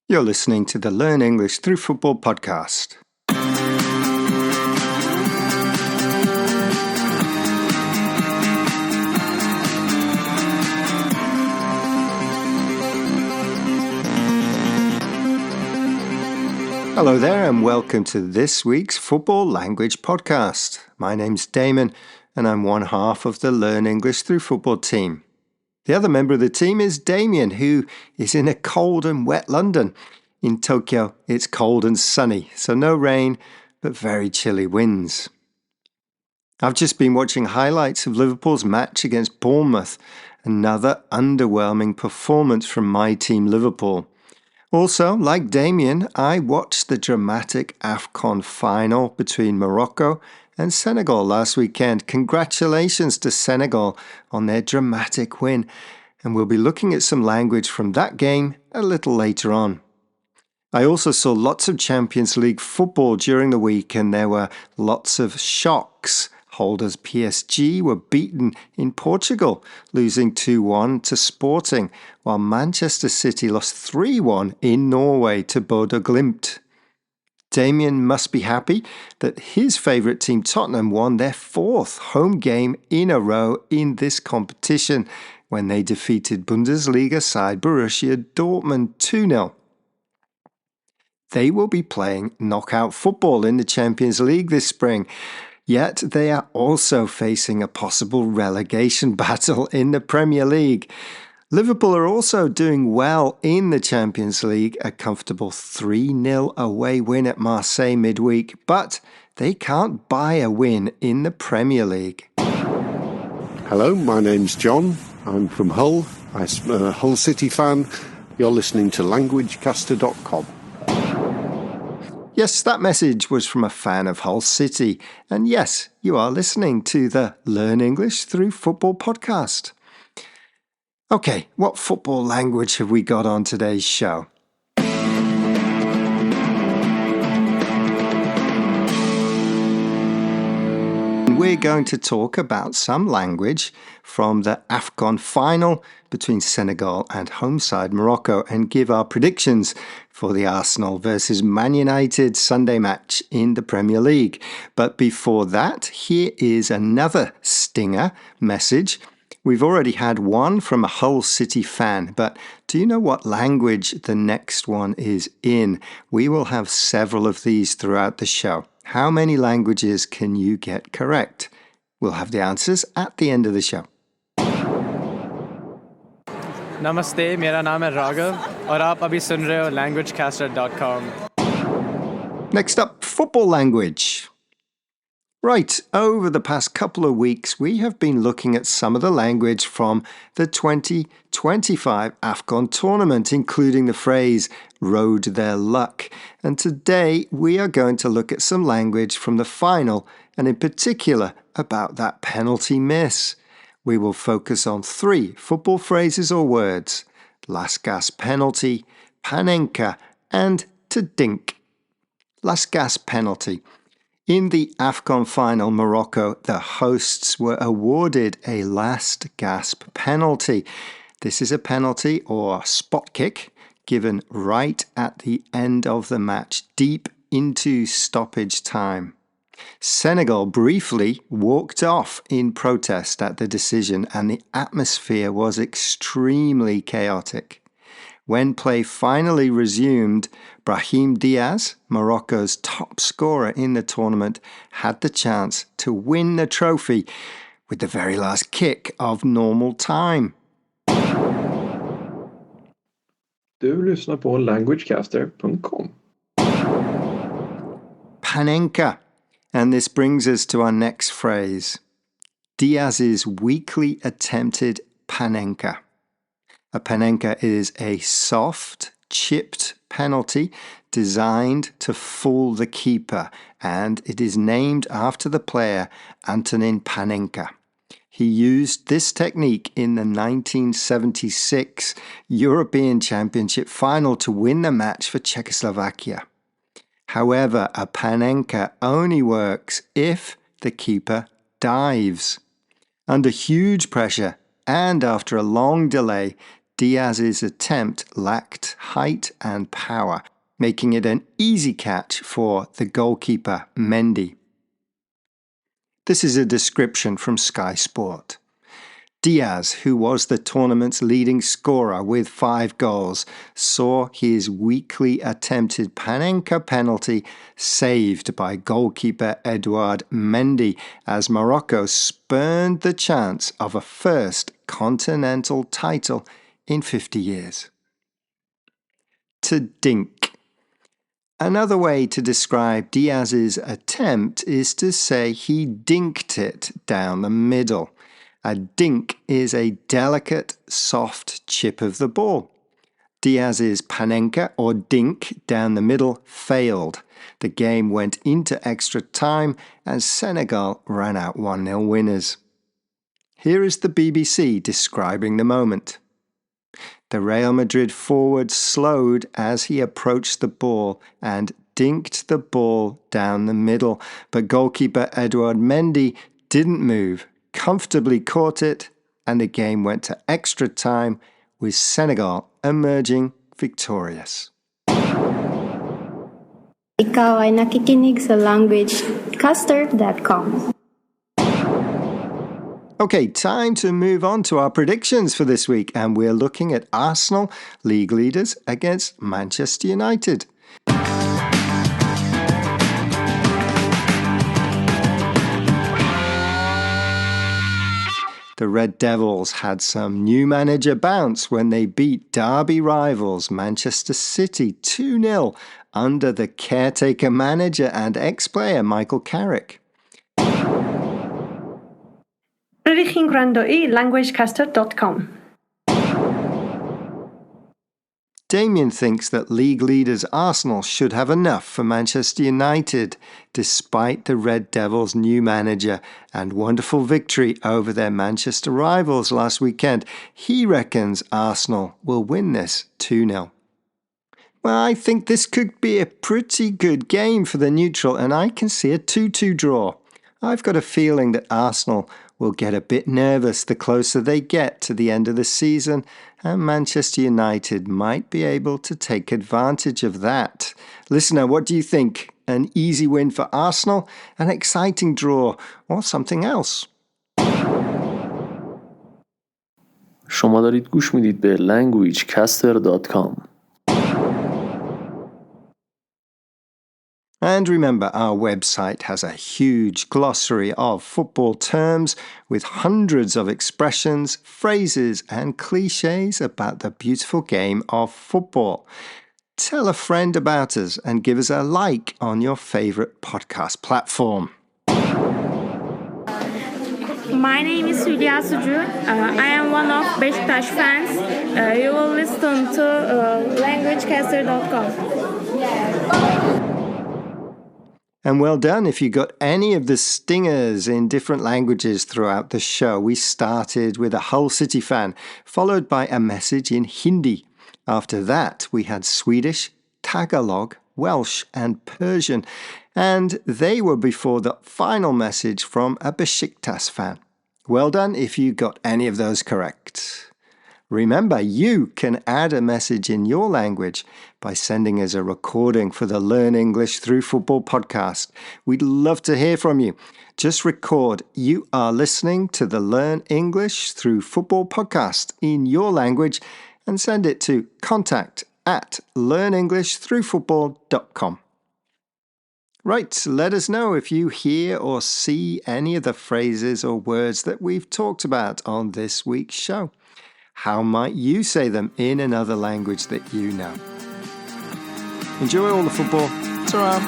You're listening to the Learn English Through Football podcast. Hello there and welcome to this week's Football Language podcast. My name's Damon and I'm one half of the Learn English Through Football team. The other member of the team is Damien, who is in a cold and wet London. In Tokyo, it's cold and sunny, so no rain, but very chilly winds. I've just been watching highlights of Liverpool's match against Bournemouth, another underwhelming performance from my team Liverpool. Also, like Damien, I watched the dramatic AFCON final between Morocco and Senegal last weekend. Congratulations to Senegal on their dramatic win. And we'll be looking at some language from that game a little later on. I also saw lots of Champions League football during the week and there were lots of shocks. Holders PSG were beaten in Portugal, losing 2-1 to Sporting, while Manchester City lost 3-1 in Norway to Bodø Glimt. Damien must be happy that his favourite team Tottenham won their fourth home game in a row in this competition when they defeated Bundesliga side Borussia Dortmund 2-0. They will be playing knockout football in the Champions League this spring, yet they are also facing a possible relegation battle in the Premier League. Liverpool are also doing well in the Champions League, a comfortable 3-0 away win at Marseille midweek, but they can't buy a win in the Premier League. Hello, my name's John. I'm from Hull. I'm a Hull City fan. You're listening to languagecaster.com. Yes, that message was from a fan of Hull City. And yes, you are listening to the Learn English Through Football podcast. Okay, what football language have we got on today's show? We're going to talk about some language from the AFCON final between Senegal and home side Morocco and give our predictions for the Arsenal versus Man United Sunday match in the Premier League. But before that, here is another stinger message. We've already had one from a Hull City fan, but do you know what language the next one is in? We will have several of these throughout the show. How many languages can you get correct? We'll have the answers at the end of the show. Namaste, मेरा नाम है राघव और आप अभी सुन रहे हो languagecaster.com. Next up, football language. Right, over the past couple of weeks, we have been looking at some of the language from the 2025 AFCON tournament, including the phrase, rode their luck. And today, we are going to look at some language from the final, and in particular, about that penalty miss. We will focus on 3 football phrases or words: last gasp penalty, panenka, and to dink. Last gasp penalty. In the AFCON final, Morocco, the hosts, were awarded a last gasp penalty. This is a penalty or spot kick given right at the end of the match, deep into stoppage time. Senegal briefly walked off in protest at the decision and the atmosphere was extremely chaotic. When play finally resumed, Brahim Diaz, Morocco's top scorer in the tournament, had the chance to win the trophy with the very last kick of normal time. Du lyssnar på languagecaster.com. Panenka. And this brings us to our next phrase. Diaz's weakly attempted panenka. A panenka is a soft, chipped penalty designed to fool the keeper, and it is named after the player Antonin Panenka. He used this technique in the 1976 European Championship final to win the match for Czechoslovakia. However, a panenka only works if the keeper dives. Under huge pressure and after a long delay, Diaz's attempt lacked height and power, making it an easy catch for the goalkeeper Mendy. This is a description from Sky Sport. Diaz, who was the tournament's leading scorer with 5 goals, saw his weakly attempted Panenka penalty saved by goalkeeper Edouard Mendy as Morocco spurned the chance of a first continental title in 50 years. To dink. Another way to describe Diaz's attempt is to say he dinked it down the middle. A dink is a delicate, soft chip of the ball. Diaz's Panenka or dink down the middle failed. The game went into extra time and Senegal ran out 1-0 winners. Here is the BBC describing the moment. The Real Madrid forward slowed as he approached the ball and dinked the ball down the middle, but goalkeeper Edouard Mendy didn't move, comfortably caught it, and the game went to extra time with Senegal emerging victorious. Ikaw ay nakikinig sa languagecaster.com. Okay, time to move on to our predictions for this week, and we're looking at Arsenal, league leaders, against Manchester United. The Red Devils had some new manager bounce when they beat derby rivals Manchester City 2-0 under the caretaker manager and ex-player Michael Carrick. Berichting randoi languagecaster.com. Damien thinks that league leaders Arsenal should have enough for Manchester United, despite the Red Devils' new manager and wonderful victory over their Manchester rivals last weekend. He reckons Arsenal will win this 2-0. Well, I think this could be a pretty good game for the neutral, and I can see a 2-2 draw. I've got a feeling that Arsenal will get a bit nervous the closer they get to the end of the season, and Manchester United might be able to take advantage of that. Listener, what do you think? An easy win for Arsenal, an exciting draw, or something else? شما دارید گوش میدید به languagecaster.com. And remember, our website has a huge glossary of football terms with hundreds of expressions, phrases, and cliches about the beautiful game of football. Tell a friend about us and give us a like on your favorite podcast platform. My name is Hülya Sucu. I am one of Beşiktaş fans. You will listen to languagecaster.com. And well done if you got any of the stingers in different languages throughout the show. We started with a Hull City fan, followed by a message in Hindi. After that, we had Swedish, Tagalog, Welsh, and Persian. And they were before the final message from a Beşiktaş fan. Well done if you got any of those correct. Remember, you can add a message in your language by sending us a recording for the Learn English Through Football podcast. We'd love to hear from you. Just record you are listening to the Learn English Through Football podcast in your language and send it to contact@learnenglishthroughfootball.com. Right, let us know if you hear or see any of the phrases or words that we've talked about on this week's show. How might you say them in another language that you know? Enjoy all the football. Ta-ra!